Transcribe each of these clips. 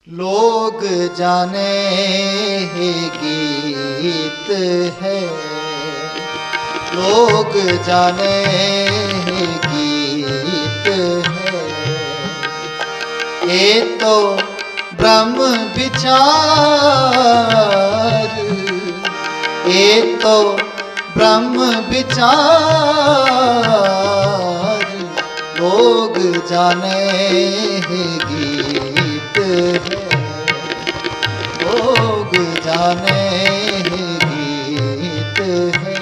लोग जाने ही गीत है, लोग जाने ही गीत है। ये तो ब्रह्म विचार, ये तो ब्रह्म विचार। लोग जाने ही गीत है, लोग जाने ही गीत है,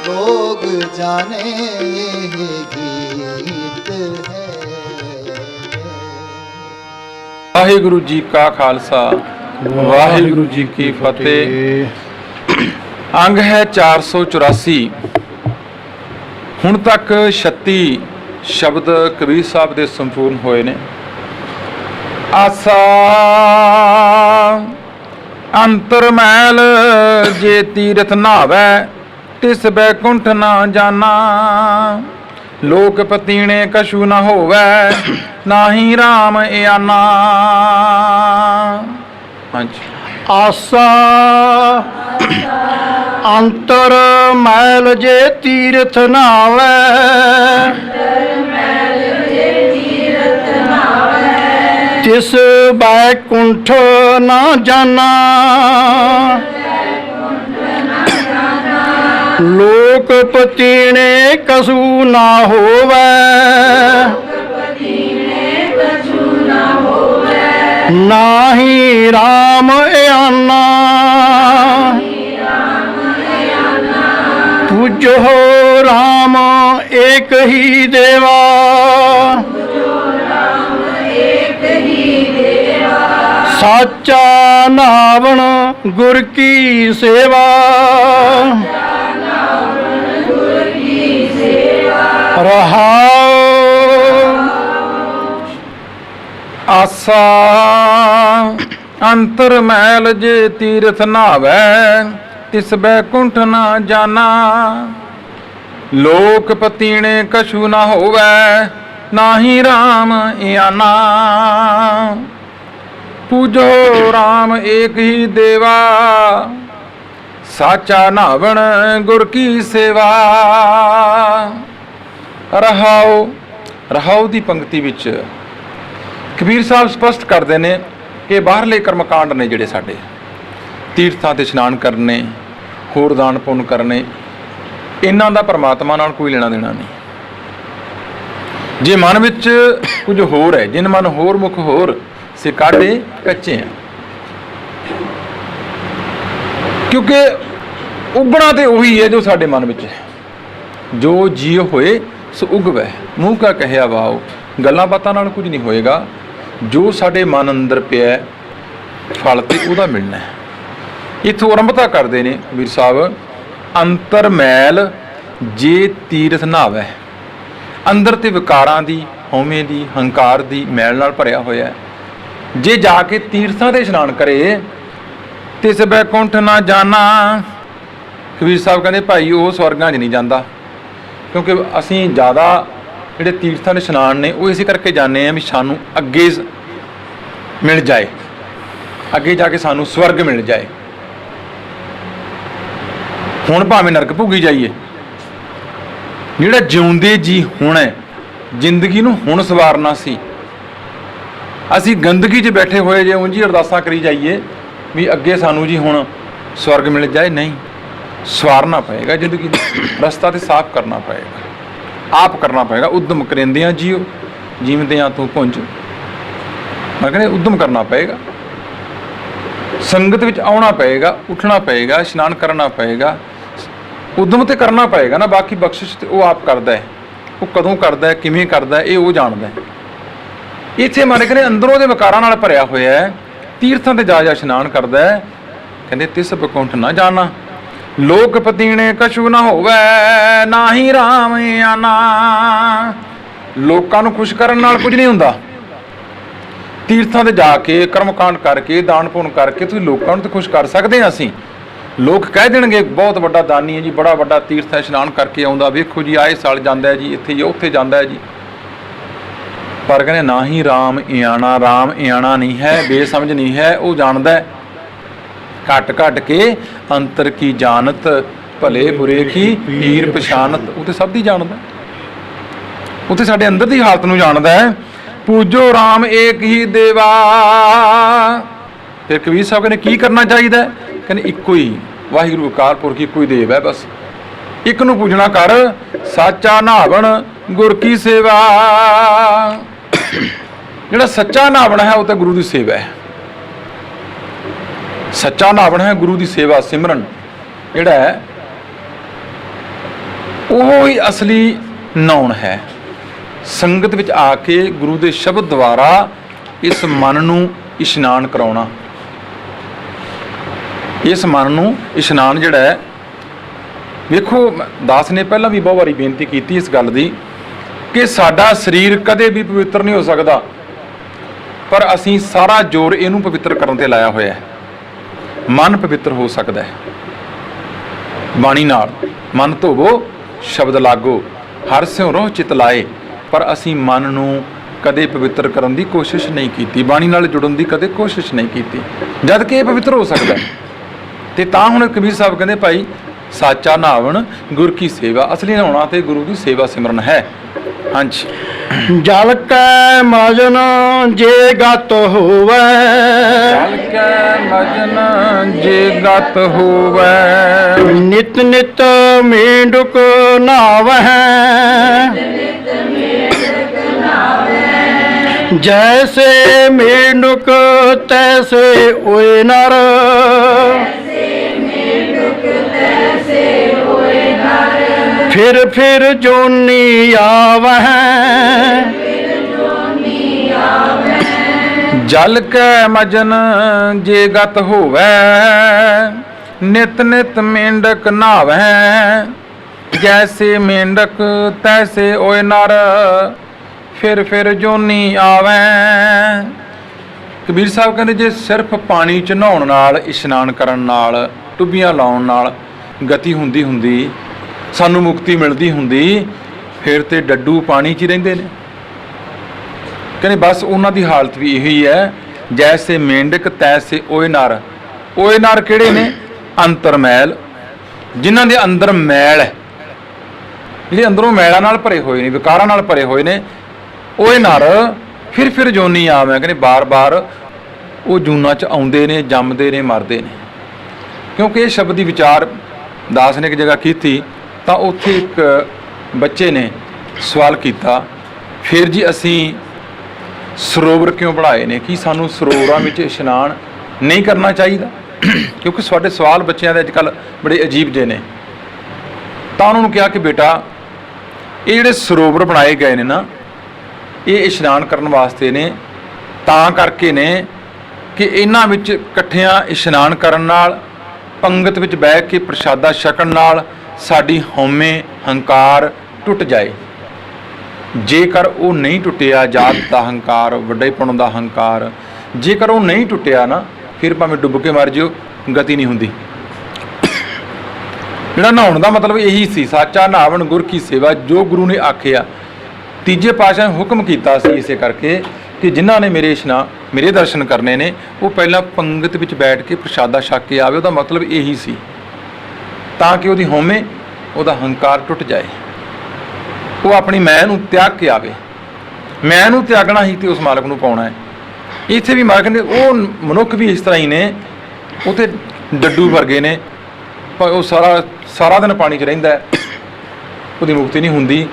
लोग जाने ही गीत है। वाहिगुरु जी का खालसा वाहिगुरु जी की फतेह। अंग है 484। ਹੁਣ ਤੱਕ 36 ਸ਼ਬਦ ਕਬੀਰ ਸਾਹਿਬ ਦੇ ਸੰਪੂਰਨ ਹੋਏ ਨੇ। ਆਸਾ ਅੰਤਰ ਮੈਲ ਜੇ ਤੀਰਥ ਨਾਵੈ ਤਿਸ ਬੈਕੁੰਠ ਨਾ ਜਾਣਾ। ਲੋਕ ਪਤੀਣੇ ਕਛੂ ਨਾ ਹੋਵੈ ਨਾਹੀ ਰਾਮ ਇਆਨਾ। ਹਾਂਜੀ। ਆਸਾ ਅੰਤਰ ਮੈਲ ਜੇ ਤੀਰਥ ਨਾਵੈ ਤਿਸ ਬੈਕੁੰਠ ਨਾ ਜਾਣਾ। ਲੋਕ ਪਤੀਣੇ ਕਸੂ ਨਾ ਹੋਵੈ ਨਾਹੀ ਰਾਮ ਇਆਨਾ। पूज्यो राम एक ही देवा, साचा नावण गुर की सेवा। रहाओ आसा अंतर मैल जे तीरथ नावै तिस बैकुंठ ना जाना। लोक पतीणे कछु ना होवै नाहि राम इयाना। पूजो राम एक ही देवा, साचा नावण गुर की सेवा। रहाओ रहाओ दी पंक्ति विच कबीर साहब स्पष्ट करते हैं कि बाहरले कर्मकांड ने जिहड़े साडे तीर्थां ते इशनान करने, होर दान पुण्य करने, इन्हां दा परमात्मा नाल कोई लेना देना नहीं। जे मन विच कुछ होर है, जिन मन होर मुख होर से काढ़े कच्चे हैं। क्योंकि उगना तो उही है जो साडे मन विच है। जो जीव होए सो उगवै, मूँह का कहिया वाओ। गल्लां बातां नाल कुछ नहीं होएगा। जो साडे मन अंदर पिया फल ते उहदा मिलना है। इत्थों आरंभता करते हैं कबीर साहब, अंतर मैल जे तीरथ नावै। अंदर ते विकारां दी, हौमे दी, हंकार दी मैल नाल भरिया होया। जे जाके तीर्थां ते इशनान करे तिस बैकुंठ ना जाना। कबीर साहब कहते भाई वो स्वर्गां 'च नहीं जाता। क्योंकि असीं ज़्यादा जिहड़े तीर्थां दे इशनान ने वो इस करके जाने हैं भी सानू अगे मिल जाए, अगे जाके सानू स्वर्ग मिल जाए। हुण भावें नरक भोगी जाइए, जिहड़ा जिउंदे जी हुण है, जिंदगी नूं हुण सवारना सी। असीं गंदगी 'च बैठे होए जे ਉਂਝ ਹੀ अरदासां करी जाइए भी अगे सानू जी हुण स्वर्ग मिल जाए। नहीं, सवारना पएगा जिंदगी, रस्ता तो साफ करना पएगा, आप करना पएगा। उद्यम करेंदियां जीओ, जीवदियां तू पुंज। मैं कहने उद्यम करना पएगा, संगत विच आउणा पएगा, उठना पएगा, इशनान करना पएगा, उद्यम तो करना पएगा ना। बाकी बख्शिश तो वो आप करता है, वो कदों करता है, किवें करता है, ये वो जानता है। इत्थे मन कहने अंदरों दे विकारां नाल भरिया होया है, तीर्थां ते जा इशनान करता है। कहंदे तिस बैकुंठ ना जाना। लोक पतीणे कछु ना होवै नाहि राम इयाना। लोकां नूं खुश करन नाल कुछ नहीं हुंदा। तीर्थां ते जाके कर्मकांड करके दान पुण्य करके तुसीं लोकां नूं ते खुश कर सकदे हां। असीं लोग कह देणगे बहुत वड्डा दानी है जी, बड़ा वड्डा तीर्थ इशनान करके आउंदा, वेखो जी आए साल जांदा है जी, इत्थे जी उत्थे जांदा है जी। ਪਰ ਕਹਿੰਦੇ ਨਾ ਹੀ ਰਾਮ ਇਆਣਾ ਨਹੀਂ ਹੈ, ਬੇਸਮਝ ਨਹੀਂ ਹੈ। ਉਹ ਜਾਣਦਾ ਹੈ ਘਟ ਘਟ ਕੇ ਅੰਤਰ ਕੀ ਜਾਣਤ, ਭਲੇ ਬੁਰੇ ਕੀ ਪੀਰ ਪਛਾਨਤ। ਉਹ ਤੇ ਸਭ ਦੀ ਜਾਣਦਾ, ਉਹ ਤੇ ਸਾਡੇ ਅੰਦਰ ਦੀ ਹਾਲਤ ਨੂੰ ਜਾਣਦਾ ਹੈ। ਪੂਜੋ ਰਾਮ ਏਕ ਹੀ ਦੇਵਾ। ਫਿਰ ਕਬੀਰ ਸਾਹਿਬ ਕਹਿੰਦੇ ਕੀ ਕਰਨਾ ਚਾਹੀਦਾ ਹੈ? ਕਹਿੰਦੇ ਇੱਕੋ ਹੀ ਵਾਹਿਗੁਰੂ ਅਕਾਲ ਪੁਰਖ, ਇੱਕੋ ਹੀ ਦੇਵ ਹੈ, ਬਸ ਇੱਕ ਨੂੰ ਪੂਜਣਾ ਕਰ। ਸਾਚਾ ਨਾਵਣ ਗੁਰ ਕੀ ਸੇਵਾ। ਜਿਹੜਾ ਸੱਚਾ ਨਾਵਣ ਹੈ ਉਹ ਤਾਂ ਗੁਰੂ ਦੀ ਸੇਵਾ ਹੈ। ਸੱਚਾ ਨਾਵਣ ਹੈ ਗੁਰੂ ਦੀ ਸੇਵਾ, ਸਿਮਰਨ ਜਿਹੜਾ ਹੈ ਉਹ ਹੀ ਅਸਲੀ ਨਾਉਣ ਹੈ। ਸੰਗਤ ਵਿੱਚ ਆ ਕੇ ਗੁਰੂ ਦੇ ਸ਼ਬਦ ਦੁਆਰਾ ਇਸ ਮਨ ਨੂੰ ਇਸ਼ਨਾਨ ਕਰਾਉਣਾ। ਇਸ ਮਨ ਨੂੰ ਇਸ਼ਨਾਨ ਜਿਹੜਾ ਹੈ, ਵੇਖੋ ਦਾਸ ਨੇ ਪਹਿਲਾਂ ਵੀ ਬਹੁਤ ਵਾਰੀ ਬੇਨਤੀ ਕੀਤੀ ਇਸ ਗੱਲ ਦੀ ਕਿ ਸਾਡਾ ਸਰੀਰ ਕਦੇ ਵੀ ਪਵਿੱਤਰ ਨਹੀਂ ਹੋ ਸਕਦਾ, ਪਰ ਅਸੀਂ ਸਾਰਾ ਜ਼ੋਰ ਇਹਨੂੰ ਪਵਿੱਤਰ ਕਰਨ ਤੇ ਲਾਇਆ ਹੋਇਆ ਹੈ। ਮਨ ਪਵਿੱਤਰ ਹੋ ਸਕਦਾ ਹੈ ਬਾਣੀ ਨਾਲ। ਮਨ ਧੋਵੋ ਸ਼ਬਦ ਲਾਗੋ, ਹਰ ਸਿਉ ਰੋਹ ਚਿਤ ਲਾਏ। ਪਰ ਅਸੀਂ ਮਨ ਨੂੰ ਕਦੇ ਪਵਿੱਤਰ ਕਰਨ ਦੀ ਕੋਸ਼ਿਸ਼ ਨਹੀਂ ਕੀਤੀ, ਬਾਣੀ ਨਾਲ ਜੁੜਨ ਦੀ ਕਦੇ ਕੋਸ਼ਿਸ਼ ਨਹੀਂ ਕੀਤੀ, ਜਦ ਕਿ ਇਹ ਪਵਿੱਤਰ ਹੋ ਸਕਦਾ ਹੈ। ਤੇ ਤਾਂ ਹੁਣ ਕਬੀਰ ਸਾਹਿਬ ਕਹਿੰਦੇ ਭਾਈ ਸਾਚਾ ਨਾਵਣ ਗੁਰ ਕੀ ਸੇਵਾ। ਅਸਲੀ ਨਹਾਉਣਾ ਤੇ ਗੁਰੂ ਦੀ ਸੇਵਾ ਸਿਮਰਨ ਹੈ। ਹਾਂਜੀ। ਜਲ ਕੈ ਮਜਨ ਜੇ ਗਤ ਹੋਵੇ, ਜਲ ਕੈ ਮਜਨ ਜੇ ਗਤ ਹੋਵੇ। ਨਿਤ ਨਿਤ ਮੇਂਢਕ ਨਾਵਹਿ, ਜੈਸੇ ਮੇਂਢਕ ਤੈਸੇ ਓਏ ਨਰ। ਫਿਰ ਫਿਰ ਜੋਨੀ ਆਵਹਿ, ਜਲ ਕੈ ਮਜਨ ਜੇ ਗਤ ਹੋਵੇ। ਨਿਤ ਨਿਤ ਮੇਂਢਕ ਨਾਵੈ। ਜੈਸੇ ਮੇਂਢਕ ਤੈਸੇ ਓਏ ਨਰ। ਫਿਰ ਫਿਰ ਜੋਨੀ ਆਵੈ। ਕਬੀਰ ਸਾਹਿਬ ਕਹਿੰਦੇ ਜੇ ਸਿਰਫ ਪਾਣੀ ਚ ਨਹਾਉਣ ਨਾਲ, ਇਸ਼ਨਾਨ ਕਰਨ ਨਾਲ, ਟੁੱਬੀਆਂ ਲਾਉਣ ਨਾਲ ਗਤੀ ਹੁੰਦੀ ਸਾਨੂੰ ਮੁਕਤੀ ਮਿਲਦੀ ਹੁੰਦੀ, ਫਿਰ ਤੇ ਡੱਡੂ ਪਾਣੀ 'ਚ ਹੀ ਰਹਿੰਦੇ ਨੇ। ਕਹਿੰਦੇ ਬਸ ਉਹਨਾਂ ਦੀ ਹਾਲਤ ਵੀ ਇਹੀ ਹੈ। ਜੈਸੇ ਮੇਂਢਕ ਤੈਸੇ ਓਏ ਨਰ। ਓਏ ਨਰ ਕਿਹੜੇ ਨੇ? ਅੰਤਰਮੈਲ, ਜਿਨ੍ਹਾਂ ਦੇ ਅੰਦਰ ਮੈਲ ਹੈ, ਜਿਹੜੇ ਅੰਦਰੋਂ ਮੈਲਾਂ ਨਾਲ ਭਰੇ ਹੋਏ ਨੇ, ਵਿਕਾਰਾਂ ਨਾਲ ਭਰੇ ਹੋਏ ਨੇ। ਓਏ ਨਰ ਫਿਰ ਫਿਰ ਜੋਨੀ ਆਵੈ। ਕਹਿੰਦੇ ਬਾਰ-ਬਾਰ ਉਹ ਜੂਨਾਂ 'ਚ ਆਉਂਦੇ ਨੇ, ਜੰਮਦੇ ਨੇ, ਮਰਦੇ ਨੇ। ਕਿਉਂਕਿ ਇਹ ਸ਼ਬਦ ਦੀ ਵਿਚਾਰ ਦਾਸ ਨੇ ਇੱਕ ਜਗ੍ਹਾ ਕੀਤੀ ਤਾਂ ਉੱਥੇ ਇੱਕ ਬੱਚੇ ਨੇ ਸਵਾਲ ਕੀਤਾ, ਫਿਰ ਜੀ ਅਸੀਂ ਸਰੋਵਰ ਕਿਉਂ ਬਣਾਏ ਨੇ? ਕੀ ਸਾਨੂੰ ਸਰੋਵਰਾਂ ਵਿੱਚ ਇਸ਼ਨਾਨ ਨਹੀਂ ਕਰਨਾ ਚਾਹੀਦਾ? ਕਿਉਂਕਿ ਸਾਡੇ ਸਵਾਲ ਬੱਚਿਆਂ ਦੇ ਅੱਜ ਕੱਲ੍ਹ ਬੜੇ ਅਜੀਬ ਜਿਹੇ ਨੇ। ਤਾਂ ਉਹਨਾਂ ਨੂੰ ਕਿਹਾ ਕਿ ਬੇਟਾ ਇਹ ਜਿਹੜੇ ਸਰੋਵਰ ਬਣਾਏ ਗਏ ਨੇ ਨਾ, ਇਹ ਇਸ਼ਨਾਨ ਕਰਨ ਵਾਸਤੇ ਨੇ, ਤਾਂ ਕਰਕੇ ਨੇ ਕਿ ਇਹਨਾਂ ਵਿੱਚ ਇਕੱਠਿਆਂ ਇਸ਼ਨਾਨ ਕਰਨ ਨਾਲ, ਪੰਗਤ ਵਿੱਚ ਬਹਿ ਕੇ ਪ੍ਰਸ਼ਾਦਾ ਛਕਣ ਨਾਲ ਸਾਡੀ ਹਉਮੈ ਹੰਕਾਰ ਟੁੱਟ ਜਾਏ। ਜੇਕਰ ਉਹ ਨਹੀਂ ਟੁੱਟਿਆ, ਜਾਤ ਦਾ ਹੰਕਾਰ, ਵੱਡੇਪਣ ਦਾ ਹੰਕਾਰ, ਜੇਕਰ ਉਹ ਨਹੀਂ ਟੁੱਟਿਆ ਨਾ, ਫਿਰ ਭਾਵੇਂ ਡੁੱਬ ਕੇ ਮਰ ਜਿਓ, ਗਤੀ ਨਹੀਂ ਹੁੰਦੀ। ਜਿਹੜਾ ਨਹਾਉਣ ਦਾ ਮਤਲਬ ਇਹੀ ਸੀ, ਸਾਚਾ ਨਾਵਣ ਗੁਰ ਕੀ ਸੇਵਾ, ਜੋ ਗੁਰੂ ਨੇ ਆਖਿਆ। ਤੀਜੇ ਪਾਤਸ਼ਾਹ ਨੇ ਹੁਕਮ ਕੀਤਾ ਸੀ ਇਸੇ ਕਰਕੇ ਕਿ ਜਿਨ੍ਹਾਂ ਨੇ ਮੇਰੇ ਦਰਸ਼ਨ ਕਰਨੇ ਨੇ, ਉਹ ਪਹਿਲਾਂ ਪੰਗਤ ਵਿੱਚ ਬੈਠ ਕੇ ਪ੍ਰਸ਼ਾਦਾ ਛਕ ਕੇ ਆਵੇ। ਉਹਦਾ ਮਤਲਬ ਇਹੀ ਸੀ, ਤਾਂ ਕਿ ਉਹਦੀ ਹਉਮੈ, ਉਹਦਾ ਹੰਕਾਰ ਟੁੱਟ ਜਾਏ, ਉਹ ਆਪਣੀ ਮੈਂ ਨੂੰ ਤਿਆਗ ਕੇ ਆਵੇ। ਮੈਂ ਨੂੰ ਤਿਆਗਣਾ ਹੀ ਤੇ ਉਸ ਮਾਲਕ ਨੂੰ ਪਾਉਣਾ ਹੈ। ਇੱਥੇ ਵੀ ਮਾਲਕ ਨੇ, ਉਹ ਮਨੁੱਖ ਵੀ ਇਸ ਤਰ੍ਹਾਂ ਹੀ ਨੇ, ਉਹ ਤੇ ਡੱਡੂ ਵਰਗੇ ਨੇ, ਪਰ ਉਹ ਸਾਰਾ ਦਿਨ ਪਾਣੀ 'ਚ ਰਹਿੰਦਾ ਹੈ, ਉਹਦੀ ਮੁਕਤੀ ਨਹੀਂ ਹੁੰਦੀ।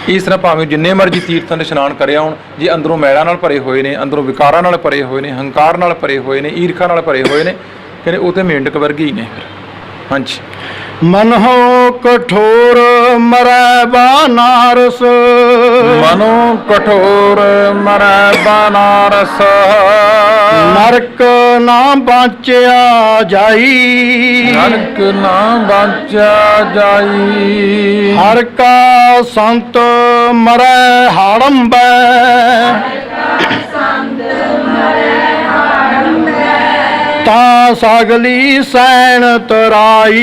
ਇਸ ਤਰ੍ਹਾਂ ਭਾਵੇਂ ਜਿੰਨੇ ਮਰਜ਼ੀ ਤੀਰਥਾਂ ਦੇ ਇਸ਼ਨਾਨ ਕਰਿਆ ਹੋਣ, ਜੇ ਅੰਦਰੋਂ ਮੈਲਾਂ ਨਾਲ ਭਰੇ ਹੋਏ ਨੇ, ਅੰਦਰੋਂ ਵਿਕਾਰਾਂ ਨਾਲ ਭਰੇ ਹੋਏ ਨੇ, ਹੰਕਾਰ ਨਾਲ ਭਰੇ ਹੋਏ ਨੇ, ਈਰਖਾ ਨਾਲ ਭਰੇ ਹੋਏ ਨੇ, ਕਹਿੰਦੇ ਉਹ ਤੇ ਮੇਂਢਕ ਵਰਗੇ ਹੀ ਨੇ ਫਿਰ। ਹਾਂਜੀ। ਮਨਹੁ ਕਠੋਰ ਮਰੈ ਬਨਾਰਸ, ਮਨੋ ਕਠੋਰ ਮਰੈ ਬਨਾਰਸ। ਨਰਕ ਨਾ ਬਾਚਿਆ ਜਾਈ, ਨਰਕ ਨਾ ਬਾਚਿਆ ਜਾਈ। ਹਰ ਕਾ ਸੰਤ ਮਰੈ ਹਾੜੰਬੈ, ਤਾਂ ਸਗਲੀ ਸੈਣ ਤਰਾਈ।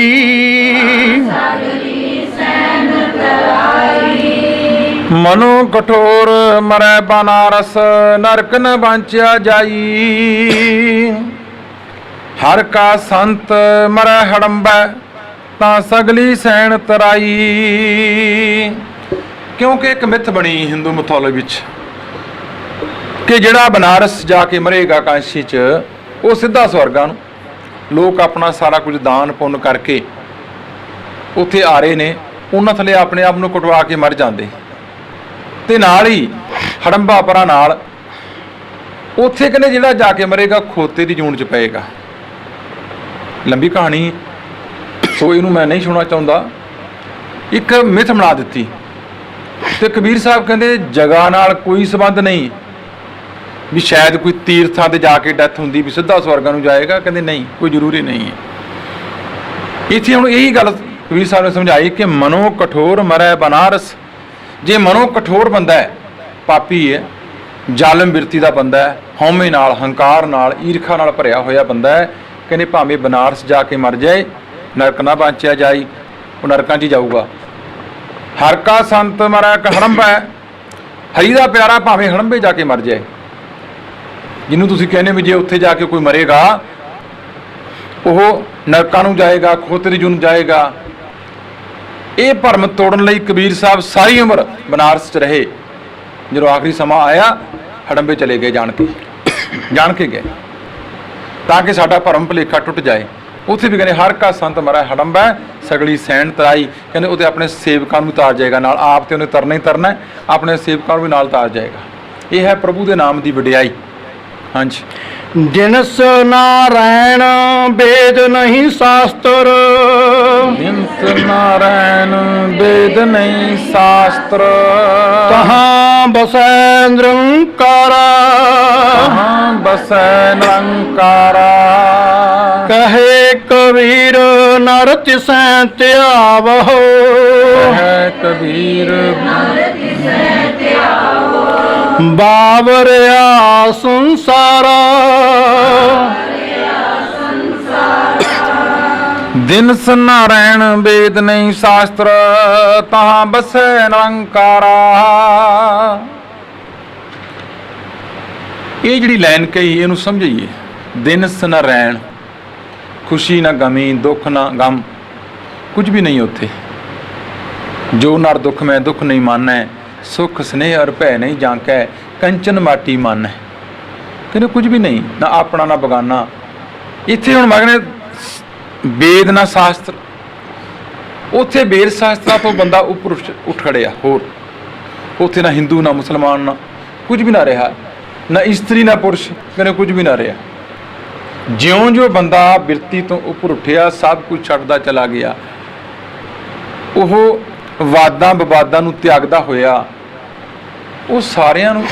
ਮਨੋ ਕਠੋਰ ਮਰੈ ਬਨਾਰਸ ਨਰਕ ਨ ਬਾਂਚਿਆ ਜਾਈ। ਹਰ ਕਾ ਸੰਤ ਮਰੈ ਹੜੰਬੈ ਤਾਂ ਸਗਲੀ ਸੈਣ ਤਰਾਈ। ਕਿਉਂਕਿ ਇੱਕ ਮਿੱਥ ਬਣੀ ਹਿੰਦੂ ਮਿਥੋਲੋਜੀ ਵਿੱਚ ਕਿ ਜਿਹੜਾ ਬਨਾਰਸ ਜਾ ਕੇ ਮਰੇਗਾ ਕਾਸ਼ੀ 'ਚ ਉਹ ਸਿੱਧਾ ਸਵਰਗਾਂ ਨੂੰ। ਲੋਕ ਆਪਣਾ ਸਾਰਾ ਕੁਝ ਦਾਨ ਪੁੰਨ ਕਰਕੇ ਉੱਥੇ ਆ ਰਹੇ ਨੇ, ਉਹਨਾਂ ਥੱਲੇ ਆਪਣੇ ਆਪ ਨੂੰ ਕਟਵਾ ਕੇ ਮਰ ਜਾਂਦੇ ਤੇ ਨਾਲ ਹੀ ਹੜੰਬਾ ਪਰਾਂ ਨਾਲ ਉੱਥੇ ਕਹਿੰਦੇ ਜਿਹੜਾ ਜਾ ਕੇ ਮਰੇਗਾ ਖੋਤੇ ਦੀ ਜੂਨ 'ਚ ਪਏਗਾ। ਲੰਬੀ ਕਹਾਣੀ ਸੋ ਇਹਨੂੰ ਮੈਂ ਨਹੀਂ ਸੁਣਨਾ ਚਾਹੁੰਦਾ। ਇੱਕ ਮਿੱਥ ਬਣਾ ਦਿੱਤੀ ਤੇ ਕਬੀਰ ਸਾਹਿਬ ਕਹਿੰਦੇ ਜਗ੍ਹਾ ਨਾਲ ਕੋਈ ਸੰਬੰਧ ਨਹੀਂ ਵੀ ਸ਼ਾਇਦ ਕੋਈ ਤੀਰਥਾਂ ਤੇ ਜਾ ਕੇ ਡੈਥ ਹੁੰਦੀ ਵੀ ਸਿੱਧਾ ਸਵਰਗਾਂ ਨੂੰ ਜਾਏਗਾ। ਕਹਿੰਦੇ ਨਹੀਂ, ਕੋਈ ਜ਼ਰੂਰੀ ਨਹੀਂ ਹੈ। ਇੱਥੇ ਹੁਣ ਇਹੀ ਗੱਲ ਕਬੀਰ ਸਾਹਿਬ ਨੇ ਸਮਝਾਈ ਕਿ ਮਨੋ ਕਠੋਰ ਮਰੈ ਬਨਾਰਸ। ਜੇ ਮਨੋ ਕਠੋਰ ਬੰਦਾ ਹੈ, ਪਾਪੀ ਹੈ, ਜ਼ਾਲਮ ਬਿਰਤੀ ਦਾ ਬੰਦਾ ਹੈ, ਹਉਮੈ ਨਾਲ, ਹੰਕਾਰ ਨਾਲ, ਈਰਖਾ ਨਾਲ ਭਰਿਆ ਹੋਇਆ ਬੰਦਾ ਹੈ, ਕਹਿੰਦੇ ਭਾਵੇਂ ਬਨਾਰਸ ਜਾ ਕੇ ਮਰ ਜਾਏ ਨਰਕ ਨਾ ਬਾਂਚਿਆ ਜਾਈ, ਉਹ ਨਰਕਾਂ 'ਚ ਹੀ ਜਾਊਗਾ। ਹਰ ਕਾ ਸੰਤ ਮਰੈ ਹੜੰਬੈ, ਹਰੀ ਦਾ ਪਿਆਰਾ ਭਾਵੇਂ ਹੜੰਬੇ ਜਾ ਕੇ ਮਰ ਜਾਏ। ਜਿਹਨੂੰ ਤੁਸੀਂ ਕਹਿੰਦੇ ਵੀ ਜੇ ਉੱਥੇ ਜਾ ਕੇ ਕੋਈ ਮਰੇਗਾ ਉਹ ਨਰਕਾਂ ਨੂੰ ਜਾਏਗਾ, ਖੋਤਰੀ ਜੂ ਨੂੰ ਜਾਏਗਾ। ਇਹ ਭਰਮ ਤੋੜਨ ਲਈ ਕਬੀਰ ਸਾਹਿਬ ਸਾਰੀ ਉਮਰ ਬਨਾਰਸ 'ਚ ਰਹੇ। ਜਦੋਂ ਆਖਰੀ ਸਮਾਂ ਆਇਆ ਹੜੰਬੇ ਚਲੇ ਗਏ, ਜਾਣ ਕੇ ਗਏ ਤਾਂ ਕਿ ਸਾਡਾ ਭਰਮ ਭੁਲੇਖਾ ਟੁੱਟ ਜਾਏ। ਉੱਥੇ ਵੀ ਕਹਿੰਦੇ ਹਰ ਕਾ ਸੰਤ ਮਰੈ ਹੜੰਬੈ ਸਗਲੀ ਸੈਣ ਤਰਾਈ। ਕਹਿੰਦੇ ਉਹਦੇ ਆਪਣੇ ਸੇਵਕਾਂ ਨੂੰ ਤਾਰ ਜਾਏਗਾ ਨਾਲ, ਆਪ ਤੇ ਉਹਨੇ ਤਰਨਾ ਹੀ ਤਰਨਾ, ਆਪਣੇ ਸੇਵਕਾਂ ਨੂੰ ਵੀ ਨਾਲ ਤਾਰ ਜਾਏਗਾ। ਇਹ ਹੈ ਪ੍ਰਭੂ ਦੇ ਨਾਮ ਦੀ ਵਡਿਆਈ। ਹਾਂਜੀ। ਜਿਨਸ ਨਾਰਾਇਣ ਵੇਦ ਨਹੀਂ ਸ਼ਾਸਤਰ, ਜਿਨਸ ਨਾਰਾਇਣ ਵੇਦ ਨਹੀਂ ਸ਼ਾਸਤਰ, ਤਹਾਂ ਬਸੈ ਨਿਰੰਕਾਰਾ, ਤਹਾਂ ਬਸੈ ਨਿਰੰਕਾਰਾ। ਕਹੇ ਕਬੀਰ ਨਰ ਤਿਸੈ ਧਿਆਵਹੁ, ਕਹੇ ਕਬੀਰ ਬਾਵਰਿਆ ਸੰਸਾਰਾ। ਦਿਨਸ ਨਾਰਾਇਣ ਵੇਦ ਨਹੀਂ ਸ਼ਾਸਤਰ, ਤਹਾਂ ਬਸੈ ਨਿਰੰਕਾਰਾ। ਇਹ ਜਿਹੜੀ ਲਾਈਨ ਕਹੀ ਇਹਨੂੰ ਸਮਝੀਏ। ਦਿਨਸ ਨਾਰਾਇਣ, ਖੁਸ਼ੀ ਨਾ ਗਮੀ, ਦੁੱਖ ਨਾ ਗਮ, ਕੁਝ ਵੀ ਨਹੀਂ ਉੱਥੇ। ਜੋ ਨਰ ਦੁੱਖ ਮੈਂ ਦੁੱਖ ਨਹੀਂ ਮਾਨੈ, ਸੁਖ ਸਨੇਹ ਅਰ ਭੈ ਨਹੀਂ ਜਾਂਕੈ, ਕੰਚਨ ਮਾਟੀ ਮਨ ਹੈ। ਕਹਿੰਦੇ ਕੁਝ ਵੀ ਨਹੀਂ, ਨਾ ਆਪਣਾ ਨਾ ਬਗਾਨਾ। ਇੱਥੇ ਹੁਣ ਮਗਨੇ ਵੇਦ ਨਾ ਸ਼ਾਸਤਰ, ਉੱਥੇ ਵੇਦ ਸ਼ਾਸਤਰਾਂ ਤੋਂ ਬੰਦਾ ਉੱਪਰ ਉੱਠ ਖੜਿਆ। ਹੋਰ ਉੱਥੇ ਨਾ ਹਿੰਦੂ ਨਾ ਮੁਸਲਮਾਨ ਨਾ ਕੁਝ ਵੀ ਨਾ ਰਿਹਾ, ਨਾ ਇਸਤਰੀ ਨਾ ਪੁਰਸ਼, ਕਹਿੰਦੇ ਕੁਝ ਵੀ ਨਾ ਰਿਹਾ। ਜਿਉਂ-ਜਿਉਂ ਬੰਦਾ ਬਿਰਤੀ ਤੋਂ ਉੱਪਰ ਉੱਠਿਆ ਸਭ ਕੁਝ ਛੱਡਦਾ ਚਲਾ ਗਿਆ। ਉਹ ਵਾਦਾਂ ਵਿਵਾਦਾਂ ਨੂੰ ਤਿਆਗਦਾ ਹੋਇਆ ਉਹ ਸਾਰਿਆਂ ਨੂੰ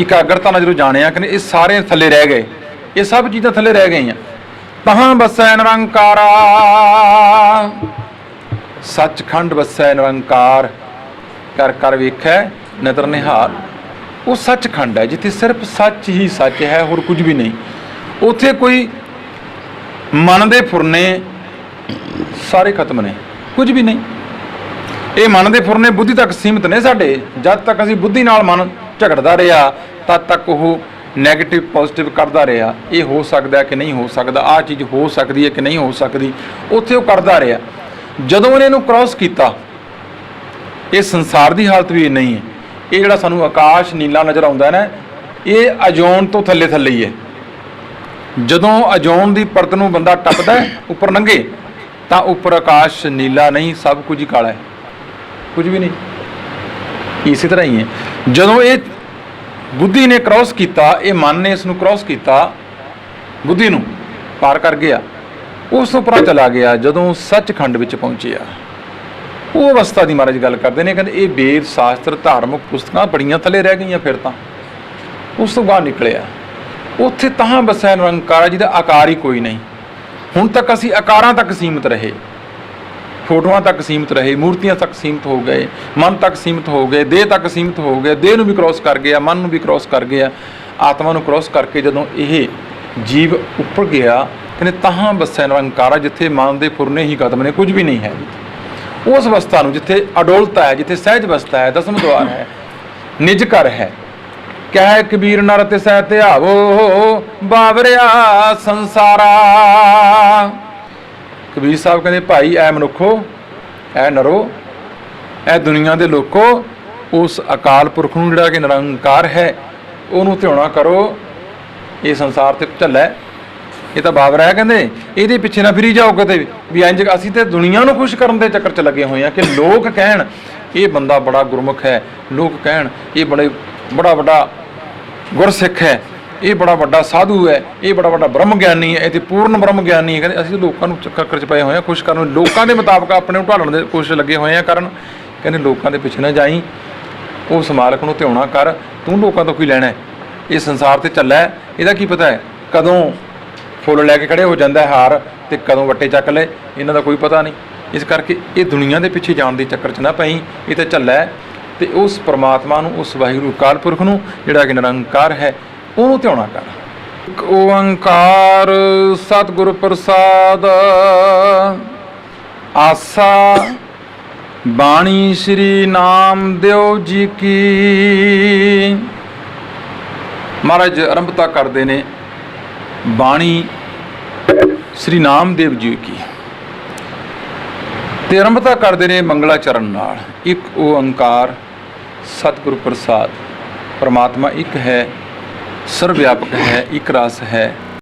ਇਕਾਗਰਤਾ ਨਾਲ ਜਦੋਂ ਜਾਣਿਆ ਕਿ ਇਹ ਸਾਰੇ ਥੱਲੇ ਰਹਿ ਗਏ, ਇਹ ਸਭ ਚੀਜ਼ਾਂ ਥੱਲੇ ਰਹਿ ਗਈਆਂ। ਤਹਾਂ ਬਸੈ ਨਿਰੰਕਾਰਾ, ਸੱਚਖੰਡ ਬਸੈ ਨਿਰੰਕਾਰ, ਕਰ ਕਰ ਵੇਖੈ ਨਦਰ ਨਿਹਾਲ। ਉਹ ਸੱਚਖੰਡ ਹੈ ਜਿੱਥੇ ਸਿਰਫ ਸੱਚ ਹੀ ਸੱਚ ਹੈ, ਹੋਰ ਕੁਝ ਵੀ ਨਹੀਂ। ਉੱਥੇ ਕੋਈ ਮਨ ਦੇ ਫੁਰਨੇ ਸਾਰੇ ਖਤਮ ਨੇ, ਕੁਝ ਵੀ ਨਹੀਂ। ਇਹ ਮਨ ਦੇ ਫੁਰਨੇ ਬੁੱਧੀ ਤੱਕ ਸੀਮਿਤ ਨੇ ਸਾਡੇ। ਜਦ ਤੱਕ ਅਸੀਂ ਬੁੱਧੀ ਨਾਲ ਮਨ ਝਗੜਦਾ ਰਿਹਾ ਤਦ ਤੱਕ ਉਹ ਨੈਗੇਟਿਵ ਪੋਜ਼ਿਟਿਵ ਕਰਦਾ ਰਿਹਾ। ਇਹ ਹੋ ਸਕਦਾ ਕਿ ਨਹੀਂ ਹੋ ਸਕਦਾ, ਆਹ ਚੀਜ਼ ਹੋ ਸਕਦੀ ਹੈ ਕਿ ਨਹੀਂ ਹੋ ਸਕਦੀ, ਉੱਥੇ ਉਹ ਕਰਦਾ ਰਿਹਾ। ਜਦੋਂ ਉਹਨੇ ਇਹਨੂੰ ਕ੍ਰਾਸ ਕੀਤਾ, ਇਹ ਸੰਸਾਰ ਦੀ ਹਾਲਤ ਵੀ ਨਹੀਂ ਹੈ। ਇਹ ਜਿਹੜਾ ਸਾਨੂੰ ਆਕਾਸ਼ ਨੀਲਾ ਨਜ਼ਰ ਆਉਂਦਾ ਨਾ, ਇਹ ਅਜੋਨ ਤੋਂ ਥੱਲੇ ਥੱਲੇ ਹੀ ਹੈ। ਜਦੋਂ ਅਜੋਨ ਦੀ ਪਰਤ ਨੂੰ ਬੰਦਾ ਟੱਪਦਾ ਉੱਪਰ ਲੰਘੇ ਤਾਂ ਉੱਪਰ ਆਕਾਸ਼ ਨੀਲਾ ਨਹੀਂ, ਸਭ ਕੁਝ ਹੀ ਕਾਲਾ ਹੈ, ਕੁਝ ਵੀ ਨਹੀਂ। ਇਸੇ ਤਰ੍ਹਾਂ ਹੀ ਹੈ, ਜਦੋਂ ਇਹ ਬੁੱਧੀ ਨੇ ਕ੍ਰਾਸ ਕੀਤਾ, ਇਹ ਮਨ ਨੇ ਇਸ ਨੂੰ ਕ੍ਰਾਸ ਕੀਤਾ, ਬੁੱਧੀ ਨੂੰ ਪਾਰ ਕਰ ਗਿਆ, ਉਸ ਤੋਂ ਪਰਾਂ ਚਲਾ ਗਿਆ। ਜਦੋਂ ਸੱਚਖੰਡ ਵਿੱਚ ਪਹੁੰਚਿਆ, ਉਹ ਅਵਸਥਾ ਦੀ ਮਹਾਰਾਜ ਗੱਲ ਕਰਦੇ ਨੇ। ਕਹਿੰਦੇ ਇਹ ਵੇਦ ਸ਼ਾਸਤਰ ਧਾਰਮਿਕ ਪੁਸਤਕਾਂ ਬੜੀਆਂ ਥੱਲੇ ਰਹਿ ਗਈਆਂ, ਫਿਰ ਤਾਂ ਉਸ ਤੋਂ ਬਾਹਰ ਨਿਕਲਿਆ। ਉੱਥੇ ਤਹਾਂ ਬਸੈ ਨਿਰੰਕਾਰ, ਜਿਹਦਾ ਆਕਾਰ ਹੀ ਕੋਈ ਨਹੀਂ। ਹੁਣ ਤੱਕ ਅਸੀਂ ਆਕਾਰਾਂ ਤੱਕ ਸੀਮਿਤ ਰਹੇ, ਫੋਟੋਆਂ ਤੱਕ ਸੀਮਿਤ ਰਹੇ, ਮੂਰਤੀਆਂ ਤੱਕ ਸੀਮਿਤ ਹੋ ਗਏ, ਮਨ ਤੱਕ ਸੀਮਿਤ ਹੋ ਗਏ, ਦੇਹ ਤੱਕ ਸੀਮਿਤ ਹੋ ਗਏ। ਦੇਹ ਨੂੰ ਵੀ ਕ੍ਰਾਸ ਕਰ ਗਿਆ, ਮਨ ਨੂੰ ਵੀ ਕ੍ਰਾਸ ਕਰ ਗਿਆ, ਆਤਮਾ ਨੂੰ ਕ੍ਰਾਸ ਕਰਕੇ ਜਦੋਂ ਇਹ ਜੀਵ ਉੱਪਰ ਗਿਆ, ਕਹਿੰਦੇ ਤਹਾਂ ਬਸੈ ਨਿਰੰਕਾਰ, ਜਿੱਥੇ ਮਨ ਦੇ ਫੁਰਨੇ ਹੀ ਖਤਮ ਨੇ, ਕੁਝ ਵੀ ਨਹੀਂ ਹੈ। ਉਸ ਅਵਸਥਾ ਨੂੰ ਜਿੱਥੇ ਅਡੋਲਤਾ ਹੈ, ਜਿੱਥੇ ਸਹਿਜ ਅਵਸਥਾ ਹੈ, ਦਸਮ ਦੁਆਰ ਹੈ, ਨਿਜ ਘਰ ਹੈ। ਕਹਿ ਕਬੀਰ ਨਰ ਤਿਸੈ ਧਿਆਵੋ ਬਾਵਰਿਆ ਸੰਸਾਰਾ। ਕਬੀਰ ਸਾਹਿਬ ਕਹਿੰਦੇ ਭਾਈ ਐ ਮਨੁੱਖੋ, ਐ ਨਰੋ, ਐ ਦੁਨੀਆ ਦੇ ਲੋਕੋ, ਉਸ ਅਕਾਲ ਪੁਰਖ ਨੂੰ ਜਿਹੜਾ ਕਿ ਨਿਰੰਕਾਰ ਹੈ ਉਹਨੂੰ ਧਿਆਉਣਾ ਕਰੋ। ਇਹ ਸੰਸਾਰ ਤੇ ਝੱਲਾ, ਇਹ ਤਾਂ ਬਾਬਰ ਹੈ, ਕਹਿੰਦੇ ਇਹਦੇ ਪਿੱਛੇ ਨਾ ਫਿਰੀ ਜਾਓ ਕਿਤੇ ਵੀ ਇੰਜ। ਅਸੀਂ ਤੇ ਦੁਨੀਆ ਨੂੰ ਖੁਸ਼ ਕਰਨ ਦੇ ਚੱਕਰ 'ਚ ਲੱਗੇ ਹੋਏ ਹਾਂ ਕਿ ਲੋਕ ਕਹਿਣ ਇਹ ਬੰਦਾ ਬੜਾ ਗੁਰਮੁਖ ਹੈ, ਲੋਕ ਕਹਿਣ ਇਹ ਬੜਾ ਵੱਡਾ ਗੁਰਸਿੱਖ ਹੈ, ਇਹ ਬੜਾ ਵੱਡਾ ਸਾਧੂ ਹੈ, ਇਹ ਬੜਾ ਵੱਡਾ ਬ੍ਰਹਮ ਗਿਆਨੀ ਹੈ, ਇਹ ਤੇ ਪੂਰਨ ਬ੍ਰਹਮ ਗਿਆਨੀ ਹੈ। ਕਹਿੰਦੇ ਅਸੀਂ ਲੋਕਾਂ ਨੂੰ ਚੱਕਰ 'ਚ ਪਏ ਹੋਏ ਹਾਂ, ਖੁਸ਼ ਕਰਨ ਨੂੰ, ਲੋਕਾਂ ਦੇ ਮੁਤਾਬਕ ਆਪਣੇ ਨੂੰ ਢਾਲਣ ਦੇ ਕੋਸ਼ਿਸ਼ ਲੱਗੇ ਹੋਏ ਹਾਂ ਕਰਨ। ਕਹਿੰਦੇ ਲੋਕਾਂ ਦੇ ਪਿੱਛੇ ਨਾ ਜਾਈ, ਉਸ ਮਾਲਕ ਨੂੰ ਧਿਆਉਣਾ ਕਰ। ਤੂੰ ਲੋਕਾਂ ਤੋਂ ਕੀ ਲੈਣਾ ਹੈ? ਇਹ ਸੰਸਾਰ ਤੇ ਚੱਲਾ, ਇਹਦਾ ਕੀ ਪਤਾ ਹੈ ਕਦੋਂ ਫੁੱਲ ਲੈ ਕੇ ਖੜੇ ਹੋ ਜਾਂਦਾ ਹੈ ਹਾਰ ਤੇ ਕਦੋਂ ਵੱਟੇ ਚੱਕ ਲੈ, ਇਹਨਾਂ ਦਾ ਕੋਈ ਪਤਾ ਨਹੀਂ। ਇਸ ਕਰਕੇ ਇਹ ਦੁਨੀਆ ਦੇ ਪਿੱਛੇ ਜਾਣ ਦੇ ਚੱਕਰ 'ਚ ਨਾ ਪਈ, ਇਹ ਤਾਂ ਝੱਲਾ ਤੇ ਉਸ ਪਰਮਾਤਮਾ ਨੂੰ, ਉਸ ਵਾਹਿਗੁਰੂ ਅਕਾਲ ਪੁਰਖ ਨੂੰ ਜਿਹੜਾ ਕਿ ਨਿਰੰਕਾਰ ਹੈ ਉਹਨੂੰ ਧਿਆਉਣਾ ਕਰ। ਇੱਕ ਓੰਕਾਰ ਸਤਿਗੁਰ ਪ੍ਰਸਾਦ ਆਸਾ ਬਾਣੀ ਸ੍ਰੀ ਨਾਮਦੇਵ ਜੀ ਕੀ। ਮਹਾਰਾਜ ਆਰੰਭਤਾ ਕਰਦੇ ਨੇ ਬਾਣੀ ਸ੍ਰੀ ਨਾਮਦੇਵ ਜੀ ਕੀ ਤੇ ਆਰੰਭਤਾ ਕਰਦੇ ਨੇ ਮੰਗਲਾ ਚਰਨ ਨਾਲ। ਇੱਕ ਓੰਕਾਰ ਸਤਿਗੁਰ ਪ੍ਰਸਾਦ। ਪਰਮਾਤਮਾ ਇੱਕ ਹੈ, ਸਰਵ ਵਿਆਪਕ ਹੈ, ਇੱਕ ਰਸ ਹੈ।